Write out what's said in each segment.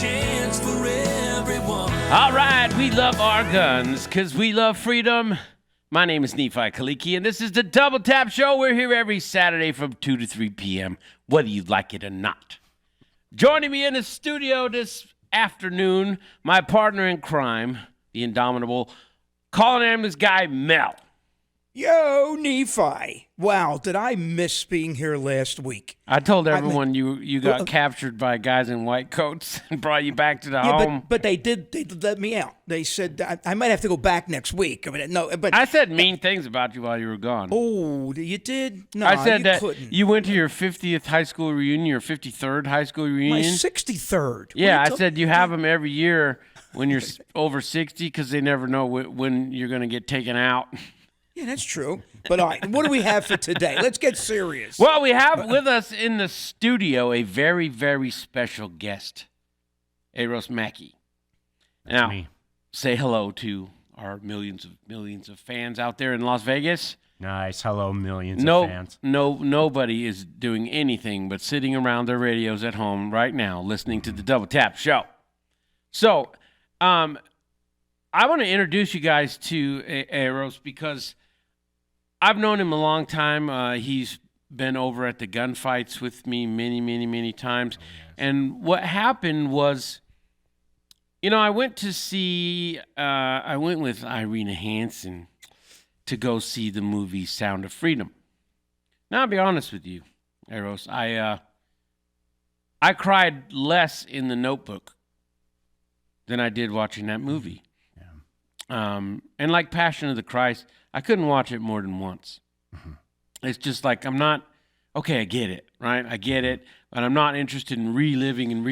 chance for everyone. All right, we love our guns because we love freedom. My name is Nephi Khaliki, and this is the Double Tap Show. We're here every Saturday from 2 to 3 p.m., whether you like it or not. Joining me in the studio this afternoon, my partner in crime, the indomitable, calling him this guy, Mel. Yo, Nephi. Wow, did I miss being here last week? I told everyone you got captured by guys in white coats and brought you back to the Yeah, home. but they let me out. They said I might have to go back next week. I said mean things about you while you were gone. Oh, you did? No, I said you that couldn't. you went to your 50th high school reunion, your 53rd high school reunion. My 63rd. Yeah, I said you have them every year when you're over 60 because they never know when you're going to get taken out. Yeah, that's true. But all right, what do we have for today? Let's get serious. Well, we have with us in the studio a very, very special guest, Aros Mackey. Now, say hello to our millions of fans out there in Las Vegas. Nice. Hello, millions of fans. Nobody is doing anything but sitting around their radios at home right now listening to the Double Tap Show. So, I want to introduce you guys to Aros because I've known him a long time. He's been over at the gunfights with me many times. Oh, yes. And what happened was, I went to see, I went with Irina Hansen to go see the movie Sound of Freedom. Now, I'll be honest with you, Aros. I cried less in The Notebook than I did watching that movie. And like Passion of the Christ, I couldn't watch it more than once. Mm-hmm. It's just like I get it, right? I get it, but I'm not interested in reliving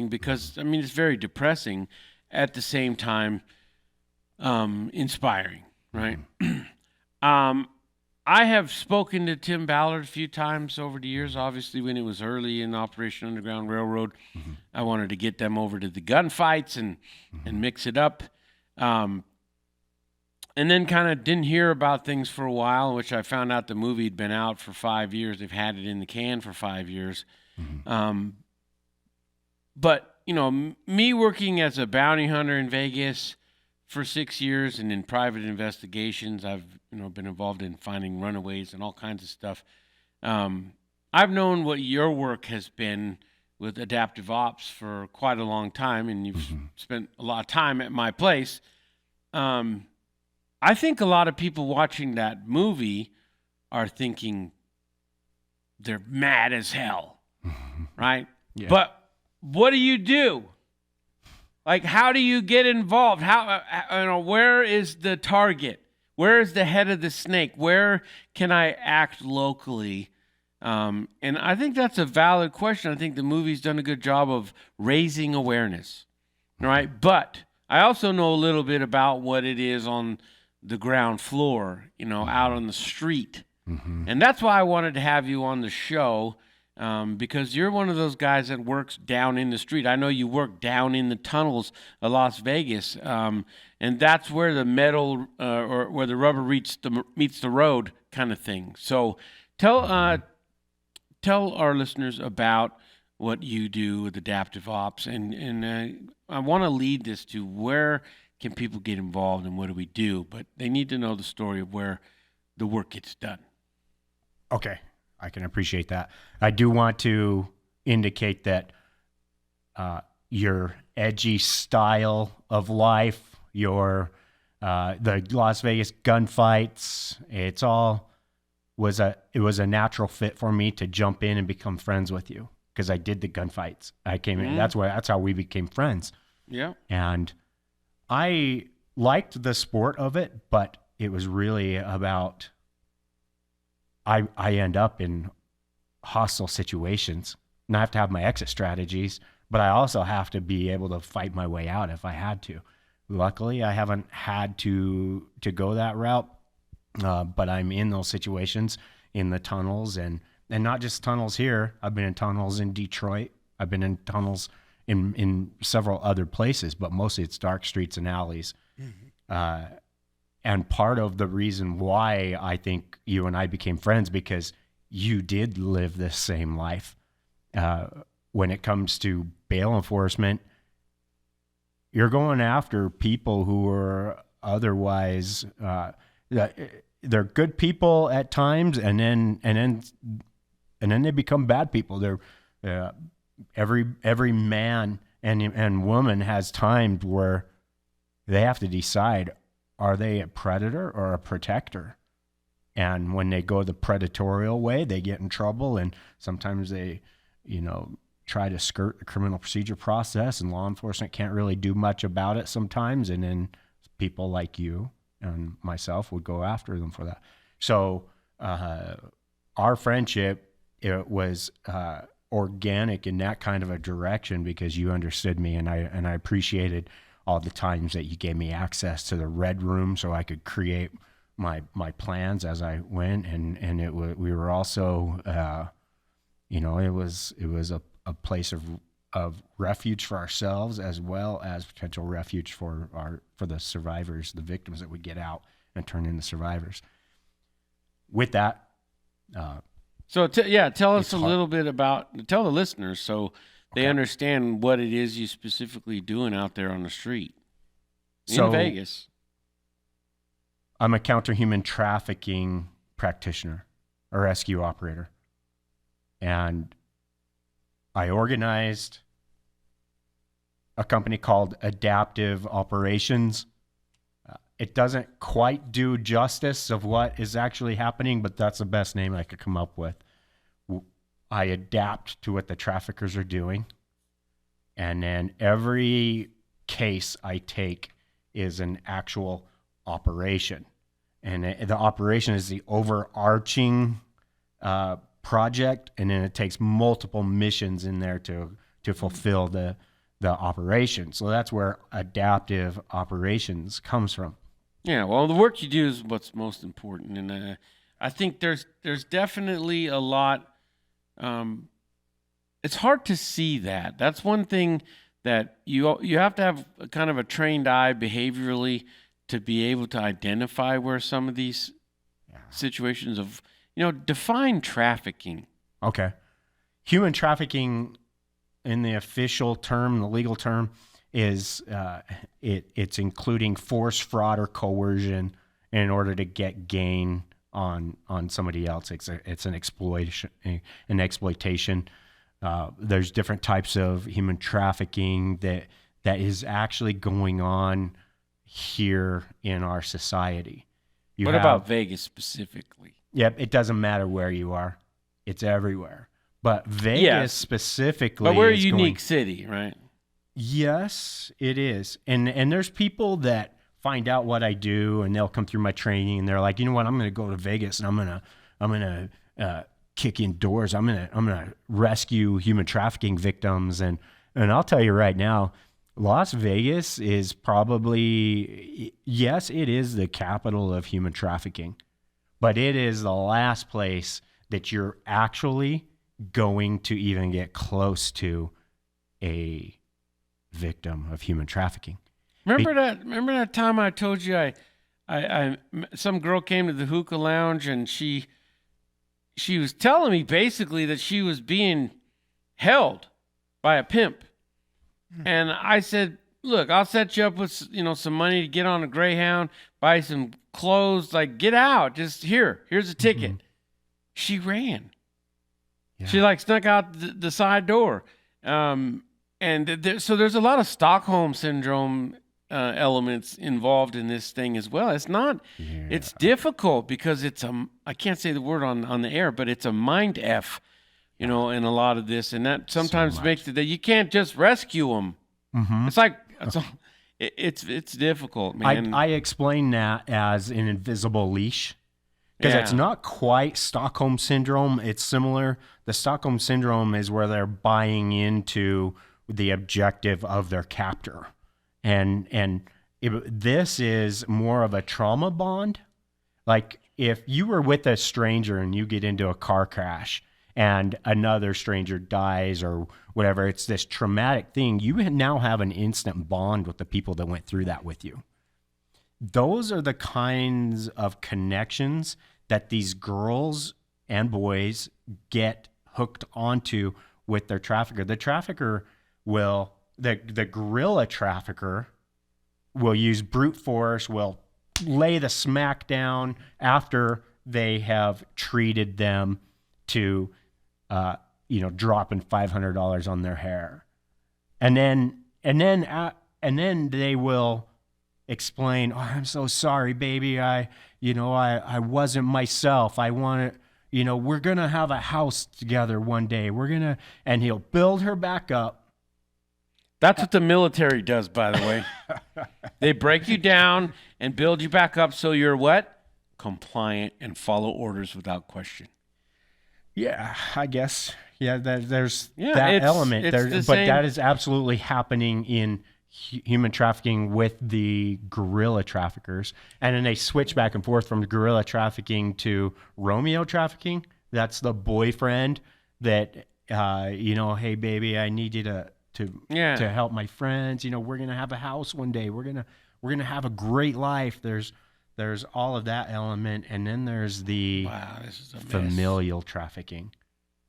because, it's very depressing at the same time inspiring, right? Mm-hmm. I have spoken to Tim Ballard a few times over the years, obviously when it was early in Operation Underground Railroad. Mm-hmm. I wanted to get them over to the gunfights and mix it up. And then kind of didn't hear about things for a while, which I found out the movie had been out for 5 years. They've had it in the can for 5 years. Mm-hmm. But, me working as a bounty hunter in Vegas for 6 years and in private investigations, I've, been involved in finding runaways and all kinds of stuff. I've known what your work has been with adaptive ops for quite a long time, and you've spent a lot of time at my place. I think a lot of people watching that movie are thinking they're mad as hell, right? Yeah. But what do you do? Like, how do you get involved? Where is the target? Where is the head of the snake? Where can I act locally? And I think that's a valid question. I think the movie's done a good job of raising awareness, right? But I also know a little bit about what it is on the ground floor, out on the street. Mm-hmm. And that's why I wanted to have you on the show, because you're one of those guys that works down in the street. I know you work down in the tunnels of Las Vegas, and that's where the metal or where the rubber meets the road kind of thing. So tell our listeners about what you do with adaptive ops, and I want to lead this to where can people get involved and what do we do, but they need to know the story of where the work gets done. Okay, I can appreciate that. I do want to indicate that your edgy style of life, the Las Vegas gunfights, it was a natural fit for me to jump in and become friends with you because I did the gunfights. I came in. That's how we became friends. Yeah. And I liked the sport of it, but it was really about I end up in hostile situations and I have to have my exit strategies, but I also have to be able to fight my way out if I had to. Luckily, I haven't had to go that route, but I'm in those situations in the tunnels and not just tunnels here. I've been in tunnels in Detroit. I've been in tunnels in several other places, but mostly it's dark streets and alleys. Mm-hmm. And part of the reason why I think you and I became friends because you did live this same life when it comes to bail enforcement, you're going after people who are otherwise they're good people at times, and then they become bad people. They're every man and woman has times where they have to decide, are they a predator or a protector? And when they go the predatorial way, they get in trouble, and sometimes they, try to skirt the criminal procedure process, and law enforcement can't really do much about it sometimes. And then people like you and myself would go after them for that. So our friendship, it was organic in that kind of a direction because you understood me, and I appreciated all the times that you gave me access to the red room so I could create my plans as I went, and we were also it was a place of refuge for ourselves, as well as potential refuge for the survivors, the victims that would get out and turn into survivors. With that, tell us a little bit tell the listeners so they understand what it is you specifically doing out there on the street in Vegas. I'm a counter-human trafficking practitioner, a rescue operator. And I organized a company called Adaptive Operations. It doesn't quite do justice of what is actually happening, but that's the best name I could come up with. I adapt to what the traffickers are doing. And then every case I take is an actual operation. And the operation is the overarching project, and then it takes multiple missions in there to fulfill the operation. So that's where adaptive operations comes from. Yeah, well, the work you do is what's most important, and I think there's definitely a lot. It's hard to see that. That's one thing that you have to have a kind of a trained eye behaviorally to be able to identify where some of these situations of, define trafficking. Okay. Human trafficking in the official term, the legal term, is it's including force, fraud, or coercion in order to get gain on somebody else. It's an exploitation. There's different types of human trafficking that is actually going on here in our society. What about Vegas specifically? Yep, it doesn't matter where you are. It's everywhere. But Vegas specifically But we're a unique city, right? Yes, it is. And there's people that find out what I do, and they'll come through my training, and they're like, you know what, I'm going to go to Vegas, and I'm going to kick in doors. I'm going to rescue human trafficking victims. And I'll tell you right now, Las Vegas is probably, yes, it is the capital of human trafficking, but it is the last place that you're actually going to even get close to a victim of human trafficking. Remember that time I told you I some girl came to the hookah lounge, and she was telling me basically that she was being held by a pimp. And I said, look, I'll set you up with, some money to get on a Greyhound, buy some clothes, like, get out. Just here's a ticket. Mm-hmm. She ran. Yeah. She snuck out the side door. So there's a lot of Stockholm syndrome elements involved in this thing as well. It's difficult because I can't say the word on the air, but it's a mind F. In a lot of this, and that sometimes makes it that you can't just rescue them. Mm-hmm. It's difficult, man. I explain that as an invisible leash because it's not quite Stockholm syndrome. It's similar. The Stockholm syndrome is where they're buying into the objective of their captor, and this is more of a trauma bond. Like if you were with a stranger and you get into a car crash and another stranger dies or whatever, it's this traumatic thing. You now have an instant bond with the people that went through that with you. Those are the kinds of connections that these girls and boys get hooked onto with their trafficker. The trafficker the guerrilla trafficker will use brute force, will lay the smack down after they have treated them to, dropping $500 on their hair. And then they will explain, "Oh, I'm so sorry, baby. I wasn't myself. I want to, we're going to have a house together one day. And he'll build her back up. That's what the military does, by the way. They break you down and build you back up so you're what? Compliant and follow orders without question. Yeah, I guess. Yeah, there's that element there, but that is absolutely happening in human trafficking with the guerrilla traffickers. And then they switch back and forth from guerrilla trafficking to Romeo trafficking. That's the boyfriend that, hey, baby, I need you to help my friends. We're going to have a house one day. We're going to have a great life. There's all of that element. And then there's the familial trafficking,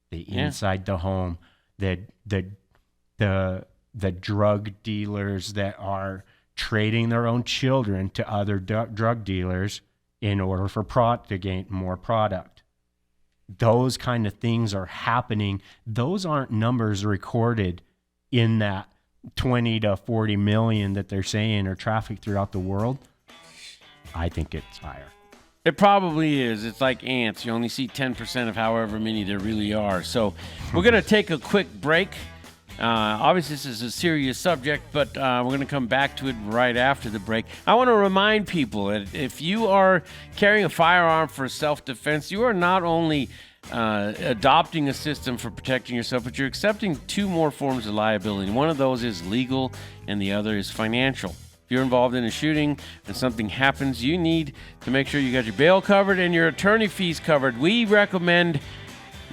the inside the home, the drug dealers that are trading their own children to other drug dealers in order to gain more product. Those kind of things are happening. Those aren't numbers recorded in that 20 to 40 million that they're saying are trafficked throughout the world. I think it's higher. It probably is. It's like ants. You only see 10% of however many there really are. So we're going to take a quick break. Obviously, this is a serious subject, but we're going to come back to it right after the break. I want to remind people that if you are carrying a firearm for self-defense, you are not only adopting a system for protecting yourself, but you're accepting two more forms of liability. One of those is legal, and the other is financial. If you're involved in a shooting and something happens, you need to make sure you got your bail covered and your attorney fees covered. We recommend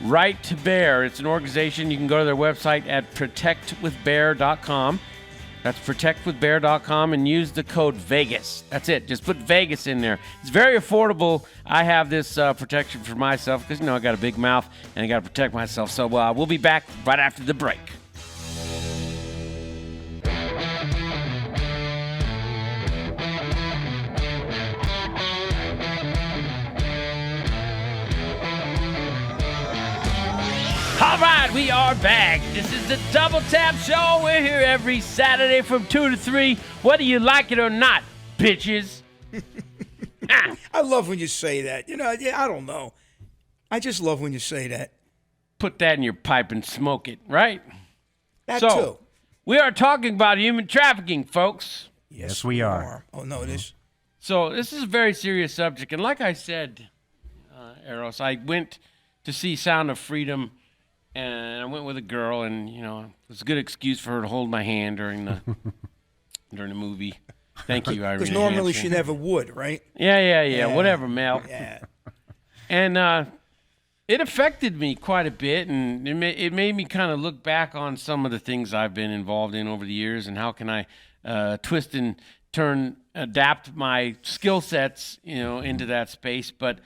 Right to Bear. It's an organization. You can go to their website at protectwithbear.com. That's protectwithbear.com and use the code VEGAS. That's it. Just put Vegas in there. It's very affordable. I have this protection for myself because, I got a big mouth and I got to protect myself. So we'll be back right after the break. All right, we are back. This is the Double Tap Show. We're here every Saturday from 2 to 3, whether you like it or not, bitches. I love when you say that. I don't know. I just love when you say that. Put that in your pipe and smoke it, right? That too. We are talking about human trafficking, folks. Yes, we are. Oh, no, this. So this is a very serious subject. And like I said, Aros, I went to see Sound of Freedom. And I went with a girl, and it was a good excuse for her to hold my hand during the movie. Thank you, Irene. Because normally she never would, right? Yeah. Whatever, Mel. Yeah. And it affected me quite a bit, and it made me kind of look back on some of the things I've been involved in over the years, and how can I twist and turn, adapt my skill sets, into that space. But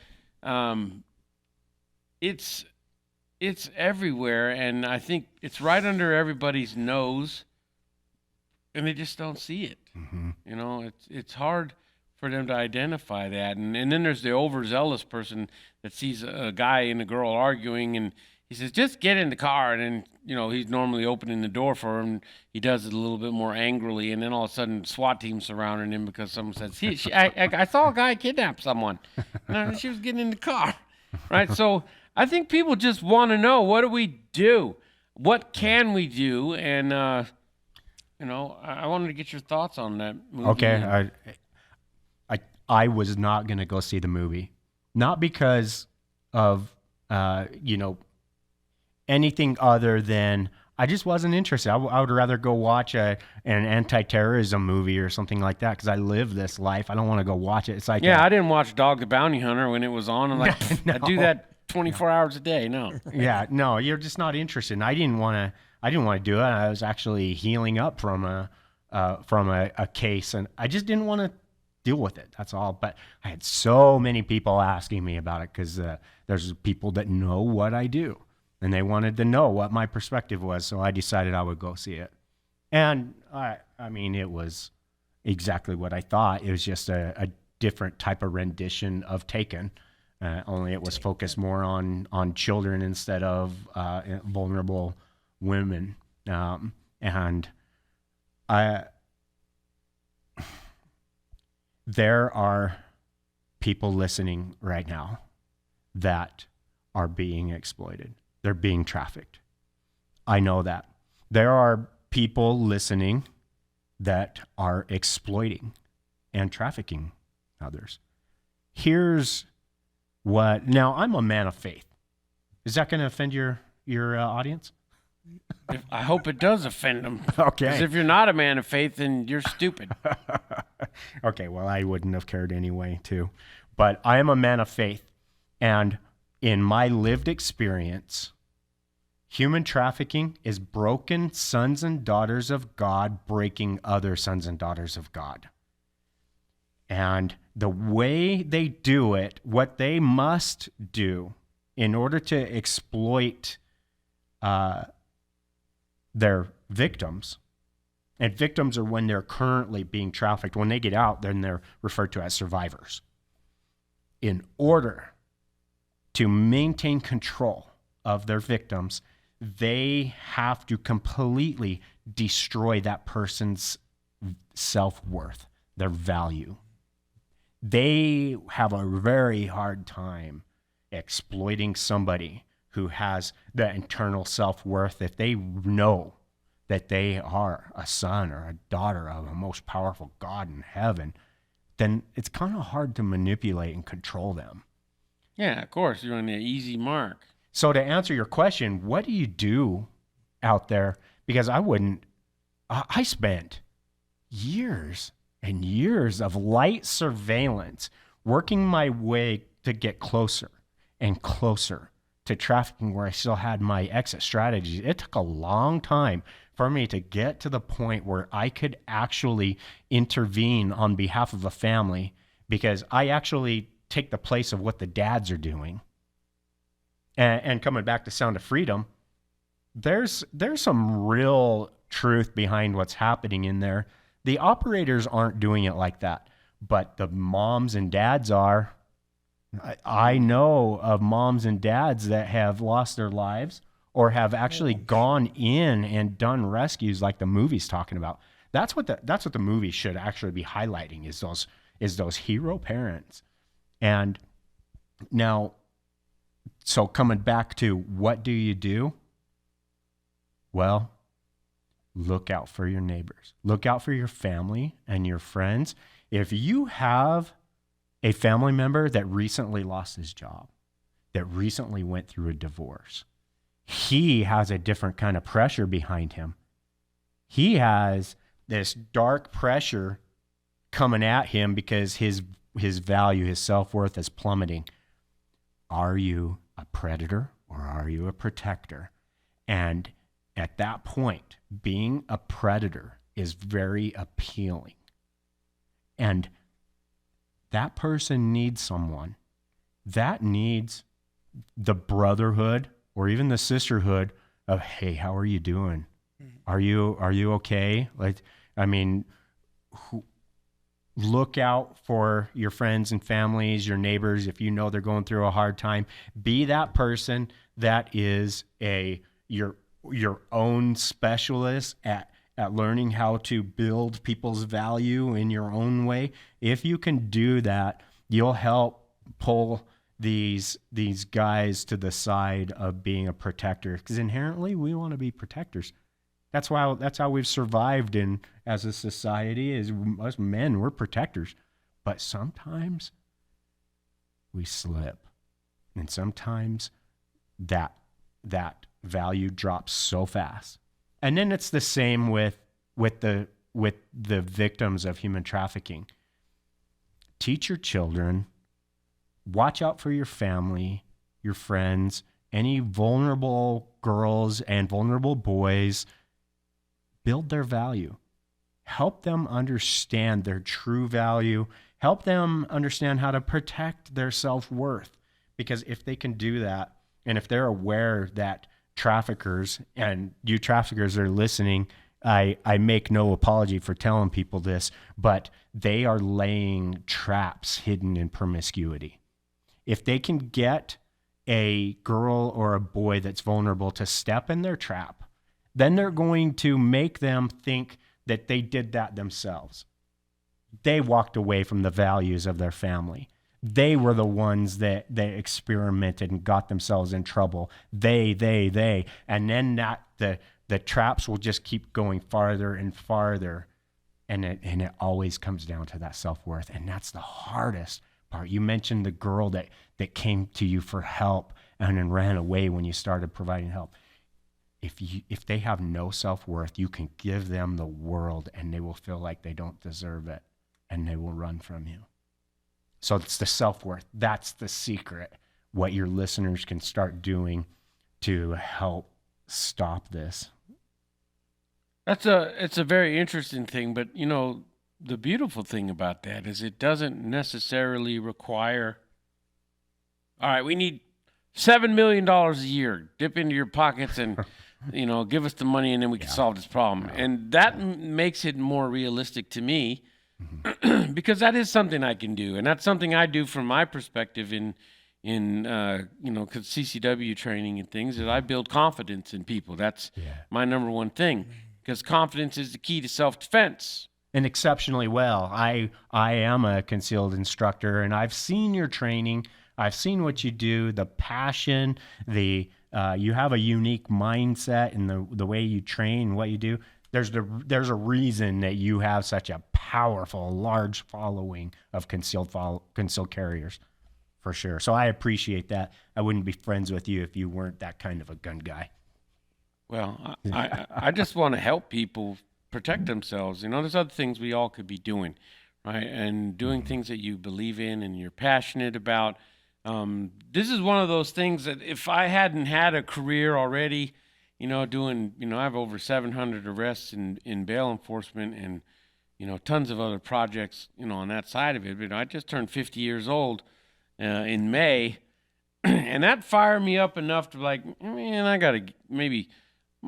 it's everywhere, and I think it's right under everybody's nose, and they just don't see it. Mm-hmm. It's hard for them to identify that. And then there's the overzealous person that sees a guy and a girl arguing, and he says, just get in the car. And then, he's normally opening the door for him. He does it a little bit more angrily, and then all of a sudden SWAT team surrounding him because someone says, I saw a guy kidnap someone. And she was getting in the car, right? So I think people just want to know, what do we do? What can we do? And, I wanted to get your thoughts on that movie. Okay. I was not going to go see the movie. Not because of, anything other than I just wasn't interested. I would rather go watch an anti-terrorism movie or something like that because I live this life. I don't want to go watch it. It's like I didn't watch Dog the Bounty Hunter when it was on. I'm like, no. I do that 24 hours a day. No. Yeah, no, you're just not interested. And I didn't want to do it. I was actually healing up from a case, and I just didn't want to deal with it. That's all. But I had so many people asking me about it because there's people that know what I do, and they wanted to know what my perspective was. So I decided I would go see it. And I mean, it was exactly what I thought. It was just a different type of rendition of Taken. Only it was focused more on children instead of vulnerable women. And there are people listening right now that are being exploited. They're being trafficked. I know that. There are people listening that are exploiting and trafficking others. Here's what, now I'm a man of faith. Is that going to offend your audience? I hope it does offend them. Okay. Because if you're not a man of faith, then you're stupid. Okay, well, I wouldn't have cared anyway, too. But I am a man of faith. And in my lived experience, human trafficking is broken sons and daughters of God breaking other sons and daughters of God. And the way they do it, what they must do in order to exploit their victims, and victims are when they're currently being trafficked. When they get out, then they're referred to as survivors. In order to maintain control of their victims, they have to completely destroy that person's self-worth, their value. They have a very hard time exploiting somebody who has the internal self-worth. If they know that they are a son or a daughter of a most powerful God in heaven, then it's kind of hard to manipulate and control them. Yeah, of course. You're on the easy mark. So to answer your question, what do you do out there? Because I spent years and years of light surveillance working my way to get closer and closer to trafficking, where I still had my exit strategies. It took a long time for me to get to the point where I could actually intervene on behalf of a family, because I actually take the place of what the dads are doing. And coming back to Sound of Freedom, there's some real truth behind what's happening in there. The operators aren't doing it like that, but the moms and dads are. I know of moms and dads that have lost their lives or have actually gone in and done rescues like the movie's talking about. That's what the movie should actually be highlighting, is those hero parents. And now, so coming back to what do you do? Well, look out for your neighbors. Look out for your family and your friends. If you have a family member that recently lost his job, that recently went through a divorce, he has a different kind of pressure behind him. He has this dark pressure coming at him because his value, his self-worth is plummeting. Are you a predator or are you a protector? And at that point, being a predator is very appealing. And that person needs someone that needs the brotherhood or even the sisterhood of, hey, how are you doing? Are you okay? Like, I mean, look out for your friends and families, your neighbors. If you know they're going through a hard time, be that person that is your own specialist at learning how to build people's value in your own way. If you can do that, you'll help pull these guys to the side of being a protector, because inherently we want to be protectors. That's how we've survived as a society. Is us men, we're protectors. But sometimes we slip, and sometimes that value drops so fast. And then it's the same with the victims of human trafficking. Teach your children, watch out for your family, your friends, any vulnerable girls and vulnerable boys. Build their value. Help them understand their true value. Help them understand how to protect their self-worth. Because if they can do that, and if they're aware that traffickers, and you traffickers are listening, I make no apology for telling people this, but they are laying traps hidden in promiscuity. If they can get a girl or a boy that's vulnerable to step in their trap, then they're going to make them think that they did that themselves. They walked away from the values of their family. They were the ones that experimented and got themselves in trouble. They. And then the traps will just keep going farther and farther. And it always comes down to that self-worth. And that's the hardest part. You mentioned the girl that came to you for help and then ran away when you started providing help. If they have no self-worth, you can give them the world and they will feel like they don't deserve it and they will run from you. So it's the self-worth. That's the secret. What your listeners can start doing to help stop this. It's a very interesting thing, but the beautiful thing about that is it doesn't necessarily require, all right, we need $7 million a year. Dip into your pockets and, give us the money and then we can solve this problem. And that makes it more realistic to me because that is something I can do. And that's something I do from my perspective in CCW training and things, is I build confidence in people. That's my number one thing, because confidence is the key to self-defense. And exceptionally well. I am a concealed instructor, and I've seen your training. I've seen what you do, the passion, you have a unique mindset in the way you train, what you do. There's a reason that you have such a powerful, large following of concealed carriers, for sure. So I appreciate that. I wouldn't be friends with you if you weren't that kind of a gun guy. Well, I just want to help people protect themselves. There's other things we all could be doing, right? And doing things that you believe in and you're passionate about. This is one of those things that if I hadn't had a career already, doing, I have over 700 arrests in bail enforcement and, tons of other projects, on that side of it. But I just turned 50 years old in May, and that fired me up enough to I'm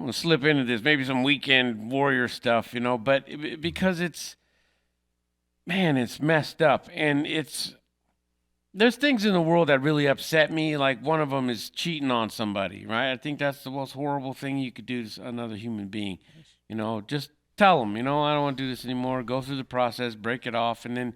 going to slip into this, maybe some weekend warrior stuff, but because it's messed up. And there's things in the world that really upset me. Like one of them is cheating on somebody, right? I think that's the most horrible thing you could do to another human being. Just tell them, I don't want to do this anymore. Go through the process, break it off. And then,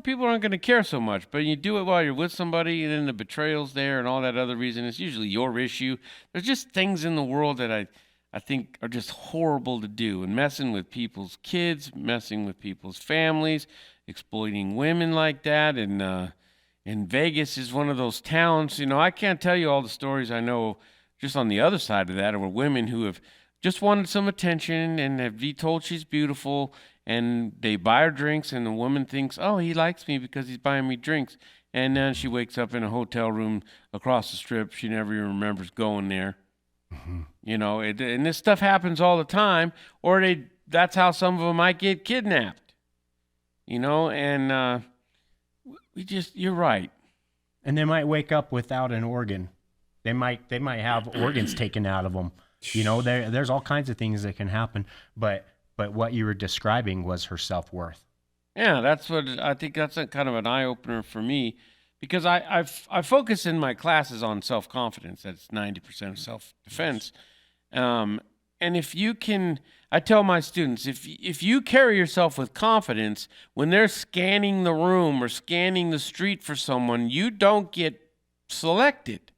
people aren't going to care so much. But you do it while you're with somebody, and then the betrayal's there and all that other reason. It's usually your issue. There's just things in the world that I think are just horrible to do, and messing with people's kids, messing with people's families, exploiting women like that. And Vegas is one of those towns, I can't tell you all the stories I know just on the other side of that, where women who have just wanted some attention and have been told she's beautiful, and they buy her drinks, and the woman thinks, oh, he likes me because he's buying me drinks. And then she wakes up in a hotel room across the strip. She never even remembers going there. And this stuff happens all the time, or that's how some of them might get kidnapped, and you're right. And they might wake up without an organ. They might have organs taken out of them. There's all kinds of things that can happen, but what you were describing was her self-worth. Yeah, that's what I think. That's a kind of an eye-opener for me, because I focus in my classes on self-confidence. That's 90% of self-defense. And if you can, I tell my students, if you carry yourself with confidence, when they're scanning the room or scanning the street for someone, you don't get selected.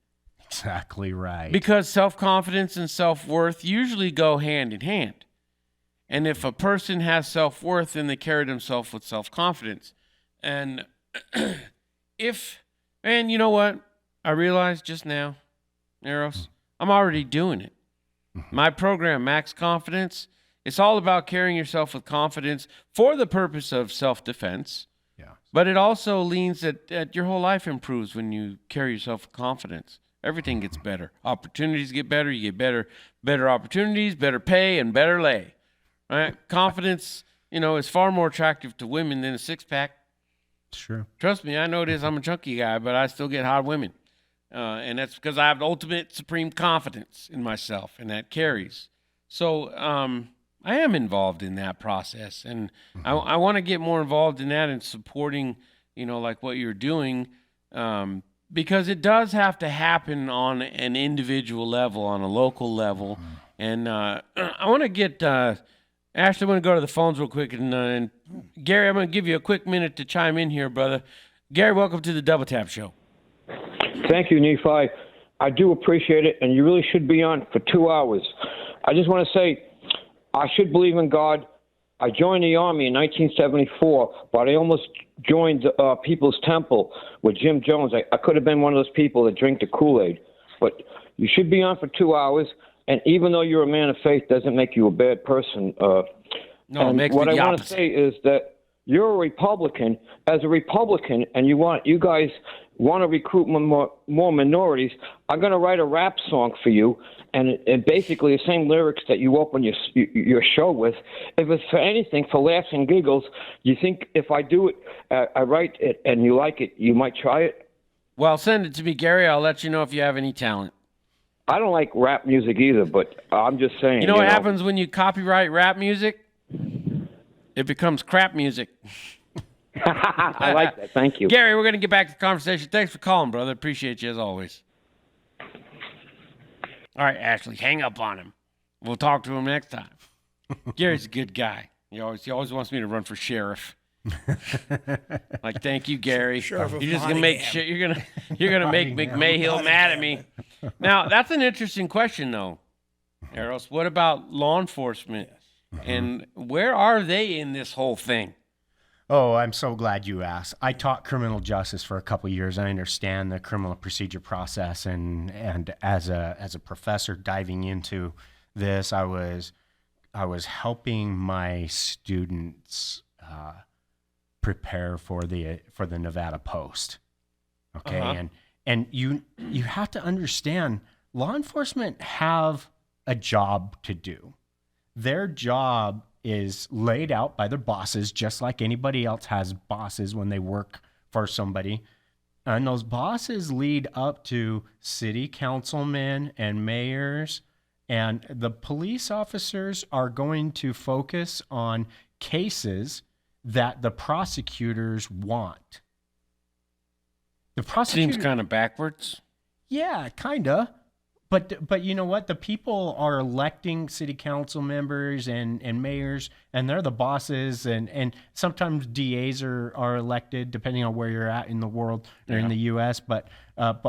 Exactly right. Because self-confidence and self-worth usually go hand in hand. And if a person has self-worth, then they carry themselves with self-confidence. And you know what? I realized just now, Aros, I'm already doing it. My program, Max Confidence, it's all about carrying yourself with confidence for the purpose of self-defense. Yeah. But it also leans that your whole life improves when you carry yourself with confidence. Everything gets better. Opportunities get better. You get better opportunities, better pay, and better lay. Right? Confidence, is far more attractive to women than a six-pack. Sure. Trust me, I know this. I'm a chunky guy, but I still get hot women. And that's because I have the ultimate supreme confidence in myself, and that carries. So involved in that process, and I want to get more involved in that and supporting, like what you're doing, because it does have to happen on an individual level, on a local level. And I want to get Ashley. I want to go to the phones real quick, and Gary, I'm going to give you a quick minute to chime in here, brother. Gary, welcome to the Double Tap Show. Thank you, Nephi. I do appreciate it, and you really should be on for 2 hours. I just want to say, I should believe in God. I joined the Army in 1974, but I almost joined People's Temple with Jim Jones. I could have been one of those people that drink the Kool-Aid. But you should be on for 2 hours, and even though you're a man of faith, doesn't make you a bad person. No, it makes me the opposite. What I want to say is that you're a Republican. As a Republican, and you guys want to recruit more minorities, I'm going to write a rap song for you, and basically the same lyrics that you open your show with. If it's for anything, for laughs and giggles, you think if I do it, I write it, and you like it, you might try it? Well, send it to me, Gary. I'll let you know if you have any talent. I don't like rap music either, but I'm just saying. You know what happens when you copyright rap music? It becomes crap music. I like that. Thank you. Gary, we're going to get back to the conversation. Thanks for calling, brother. Appreciate you as always. All right, Ashley, hang up on him. We'll talk to him next time. Gary's a good guy. He always wants me to run for sheriff. Like, thank you, Gary. You're just gonna make shit. You're gonna make McMahill mad at me. Now, that's an interesting question, though, Aros. What about law enforcement, and where are they in this whole thing? Oh, I'm so glad you asked. I taught criminal justice for a couple of years. I understand the criminal procedure process, and as a professor diving into this, I was helping my students prepare for the Nevada Post. Okay, and you have to understand, law enforcement have a job to do. Their job is laid out by their bosses, just like anybody else has bosses when they work for somebody. And those bosses lead up to city councilmen and mayors, and the police officers are going to focus on cases that the prosecutors want. The prosecutor seems kind of backwards. Yeah, kind of. But you know what? The people are electing city council members and mayors, and they're the bosses, and sometimes DAs are elected depending on where you're at in the world or in the U.S. But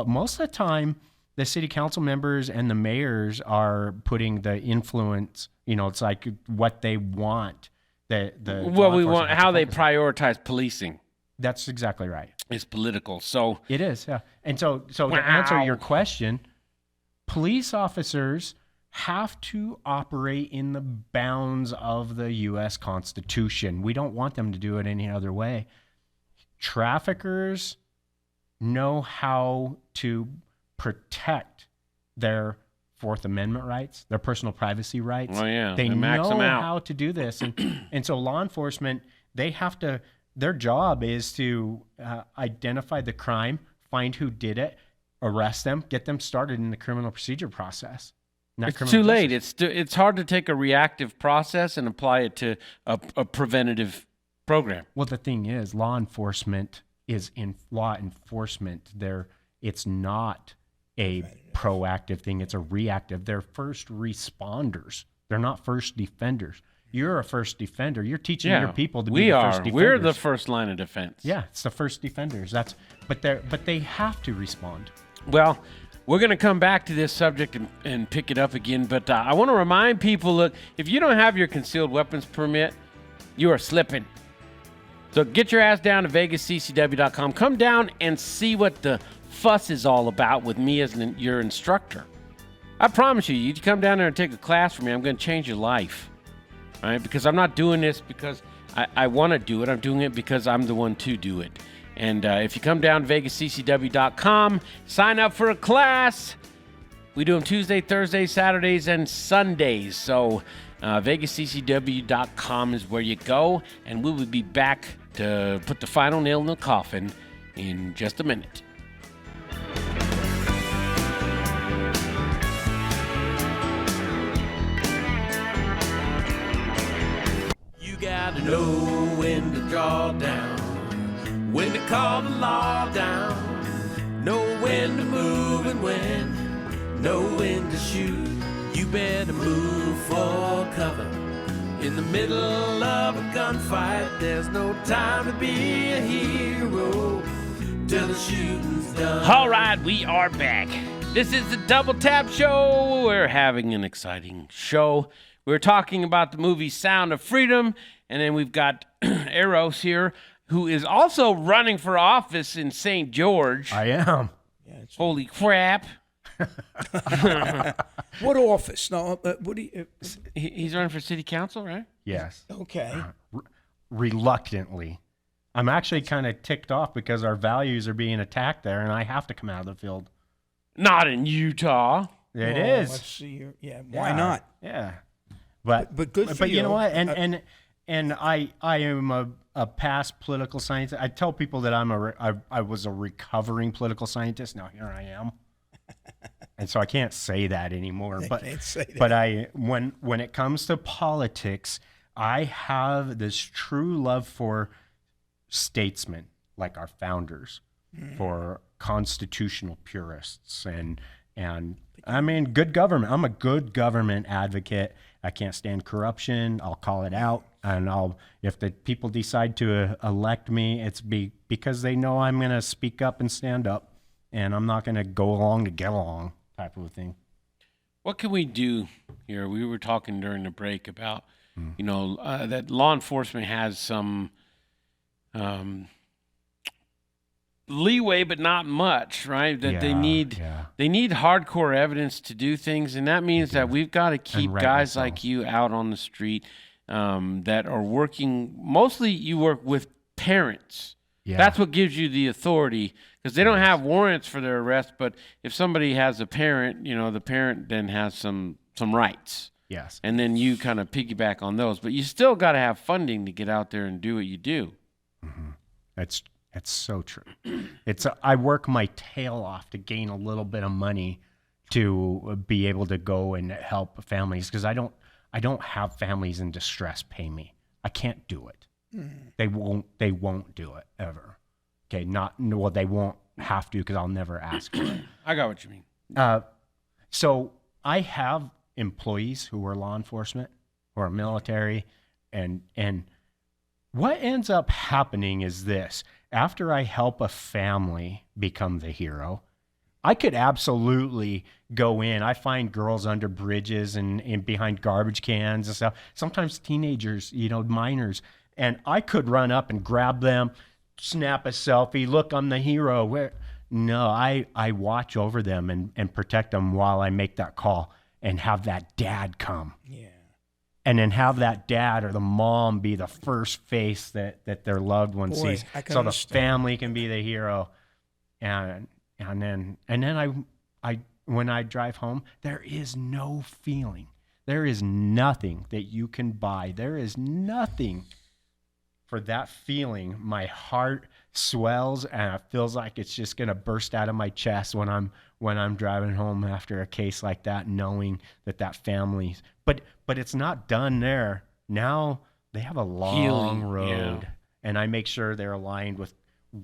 most of the time, the city council members and the mayors are putting the influence. It's like what they want. We want how they prioritize policing. That's exactly right. It's political, so it is. Yeah, and so to answer your question, police officers have to operate in the bounds of the U.S. Constitution. We don't want them to do it any other way. Traffickers know how to protect their Fourth Amendment rights, their personal privacy rights. Oh, yeah. They max know them out. how to do this. And so law enforcement, their job is to identify the crime, find who did it, arrest them, get them started in the criminal procedure process. It's too late. It's hard to take a reactive process and apply it to a preventative program. Well, the thing is, law enforcement. It's not a proactive thing. It's a reactive. They're first responders. They're not first defenders. You're a first defender. You're teaching your people to be the first defenders. We're the first line of defense. Yeah, it's the first defenders. But they have to respond. Well, we're going to come back to this subject and pick it up again, but I want to remind people that if you don't have your concealed weapons permit, you are slipping. So get your ass down to VegasCCW.com. Come down and see what the fuss is all about with me as your instructor. I promise you come down there and take a class from me, I'm going to change your life. All right? Because I'm not doing this because I want to do it. I'm doing it because I'm the one to do it. And if you come down to VegasCCW.com, sign up for a class. We do them Tuesday, Thursday, Saturdays, and Sundays. So VegasCCW.com is where you go. And we will be back to put the final nail in the coffin in just a minute. draw down. When to call the law down. Know when to move and when. Know when to shoot. You better move for cover. In the middle of a gunfight, there's no time to be a hero till the shooting's done. All right, we are back. This is the Double Tap Show. We're having an exciting show. We're talking about the movie Sound of Freedom, and then we've got Aros here, who is also running for office in St. George. I am. Holy crap. What office? No, what do you? He's running for city council, right? Yes. Okay. Reluctantly. I'm actually kind of ticked off because our values are being attacked there, and I have to come out of the field. Not in Utah. It is. Let's see here. Yeah. Why not? Yeah. But good for But you you. know what? And I am a past political scientist. I tell people that I was a recovering political scientist. Now here I am. And so I can't say that anymore. Can't say that. But when it comes to politics, I have this true love for statesmen like our founders, for constitutional purists, and I mean good government. I'm a good government advocate. I can't stand corruption. I'll call it out, and if the people decide to elect me, it's because they know I'm going to speak up and stand up, and I'm not going to go along to get along type of a thing. What can we do here? We were talking during the break about, that law enforcement has some leeway, but not much, right? That they need hardcore evidence to do things, and that means that we've got to keep guys like you out on the street that are working. Mostly, you work with parents. Yeah. That's what gives you the authority, because they don't have warrants for their arrest. But if somebody has a parent, the parent then has some rights. Yes. And then you kind of piggyback on those. But you still got to have funding to get out there and do what you do. Mm-hmm. That's so true. I work my tail off to gain a little bit of money to be able to go and help families, because I don't have families in distress pay me. I can't do it. They won't do it ever. Okay, they won't have to, because I'll never ask for it. I got what you mean. So I have employees who are law enforcement or military, and what ends up happening is this: after I help a family become the hero, I could absolutely go in. I find girls under bridges and behind garbage cans and stuff. Sometimes teenagers, minors. And I could run up and grab them, snap a selfie, look, I'm the hero. No, I watch over them and protect them while I make that call, and have that dad come. Yeah. And then have that dad or the mom be the first face that their loved one sees. So the family can be the hero. And then I when I drive home, there is no feeling. There is nothing that you can buy. There is nothing for that feeling. My heart swells and it feels like it's just going to burst out of my chest when I'm driving home after a case like that, knowing that family. But it's not done there. Now they have a long road, and I make sure they're aligned with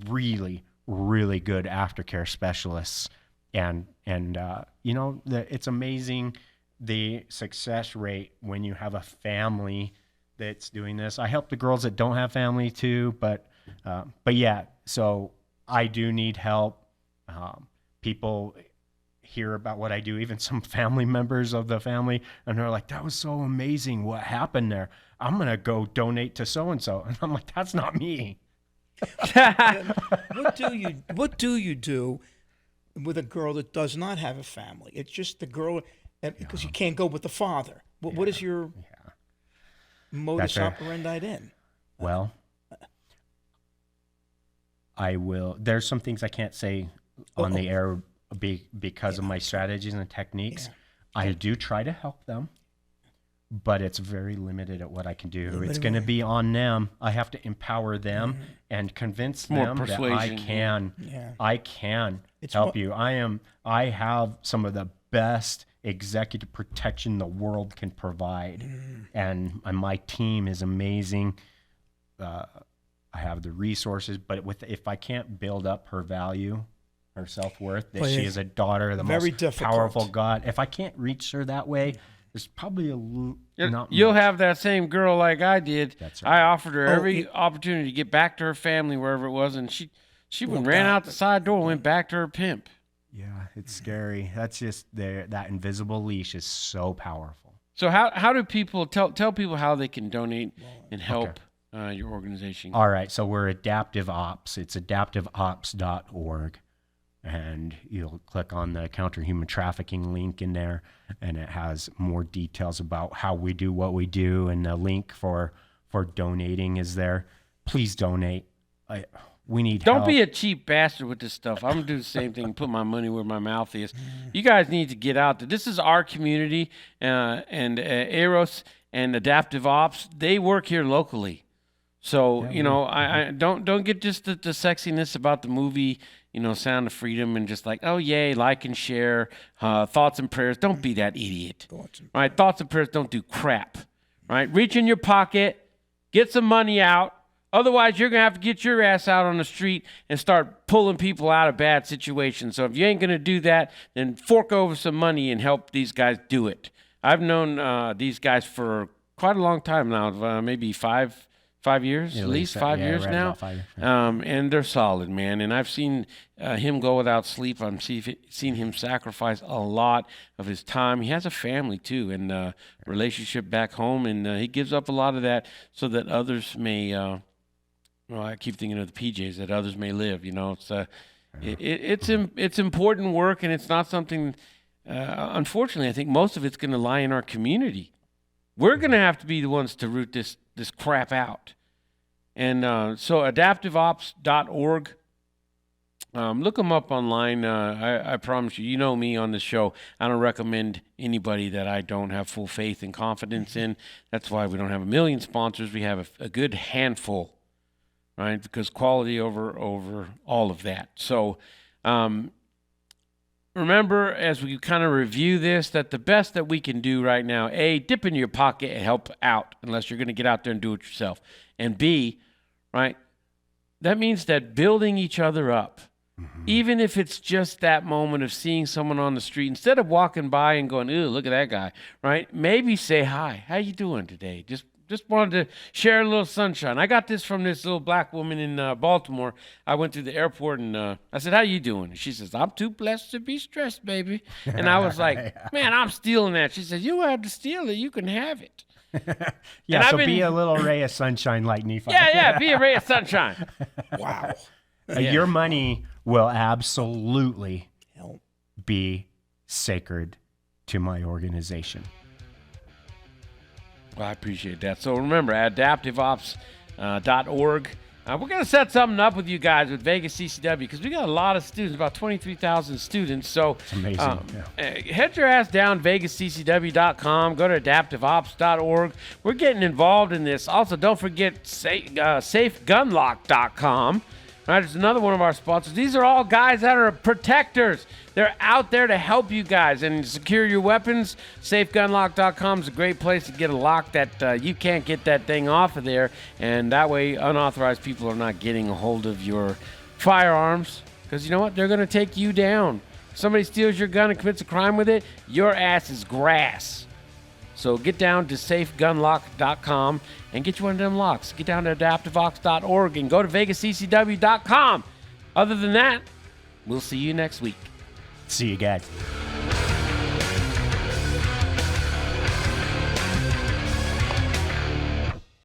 really, really good aftercare specialists. And it's amazing the success rate when you have a family that's doing this. I help the girls that don't have family too, but yeah, so I do need help. People hear about what I do, even some family members of the family, and they're like, that was so amazing. What happened there? I'm going to go donate to so-and-so. And I'm like, that's not me. What do you do with a girl that does not have a family? It's just the girl, because you can't go with the father. What is your modus operandi then? Well, I will. There's some things I can't say on the air because of my strategies and techniques. Yeah. I do try to help them, but it's very limited at what I can do. It's going to be on them. I have to empower them and convince them that I can help you. I have some of the best executive protection the world can provide, and my team is amazing. I have the resources, but if I can't build up her value, her self-worth, that Well, she yeah. is a daughter of the Very most difficult. powerful God, if I can't reach her that way, there's probably not You'll much. have that same girl like I did. That's right. I offered her Oh, every it- opportunity to get back to her family, wherever it was, and she Walked ran out. out the side door and went back to her pimp. Yeah, it's scary. That's just that invisible leash is so powerful. So how do people tell people how they can donate and help your organization? All right, so we're Adaptive Ops. It's adaptiveops.org. And you'll click on the counter human trafficking link in there, and it has more details about how we do what we do, and the link for donating is there. Please donate. We need help. Don't be a cheap bastard with this stuff. I'm gonna do the same thing. Put my money where my mouth is. You guys need to get out there. This is our community, and Aros and Adaptive Ops. They work here locally, so I don't get just the sexiness about the movie. Sound of Freedom, and just like, oh yay, like and share, thoughts and prayers. Don't be that idiot. Right? Thoughts and prayers don't do crap. Right? Reach in your pocket, get some money out. Otherwise, you're going to have to get your ass out on the street and start pulling people out of bad situations. So if you ain't going to do that, then fork over some money and help these guys do it. I've known these guys for quite a long time now, maybe 5 years, at least 5 years right now. about 5 years. And they're solid, man. And I've seen him go without sleep. I've seen him sacrifice a lot of his time. He has a family, too, and a relationship back home. And he gives up a lot of that so that others may... I keep thinking of the PJs, that others may live. It's important work, and it's not something. Unfortunately, I think most of it's going to lie in our community. We're going to have to be the ones to root this crap out. And so, adaptiveops.org. Look them up online. I promise you, you know me on this show. I don't recommend anybody that I don't have full faith and confidence in. That's why we don't have a million sponsors. We have a good handful. Right, because quality over all of that. So remember, as we kind of review this, that the best that we can do right now, A, dip in your pocket and help out, unless you're going to get out there and do it yourself. And B, right, that means that building each other up, even if it's just that moment of seeing someone on the street, instead of walking by and going, "Ooh, look at that guy," right? Maybe say, "Hi, how you doing today?" Just wanted to share a little sunshine. I got this from this little black woman in Baltimore. I went through the airport, and I said, "How you doing?" She says, "I'm too blessed to be stressed, baby." And I was like, "Man, I'm stealing that." She said, "You don't have to steal it. You can have it." Yeah, And so be a little ray of sunshine like Nephi. Yeah, be a ray of sunshine. Wow. Your money will absolutely Help. be sacred to my organization. Well, I appreciate that. So remember, adaptiveops.org. We're going to set something up with you guys with Vegas CCW because we got a lot of students, about 23,000 students. So It's amazing. head your ass down vegasccw.com. Go to adaptiveops.org. We're getting involved in this. Also, don't forget safegunlock.com. Right, it's another one of our sponsors. These are all guys that are protectors. They're out there to help you guys and secure your weapons. SafeGunlock.com is a great place to get a lock that you can't get that thing off of there. And that way, unauthorized people are not getting a hold of your firearms. Because you know what? They're going to take you down. If somebody steals your gun and commits a crime with it, your ass is grass. So get down to safegunlock.com and get you one of them locks. Get down to adaptiveops.org and go to vegasccw.com. Other than that, we'll see you next week. See you guys.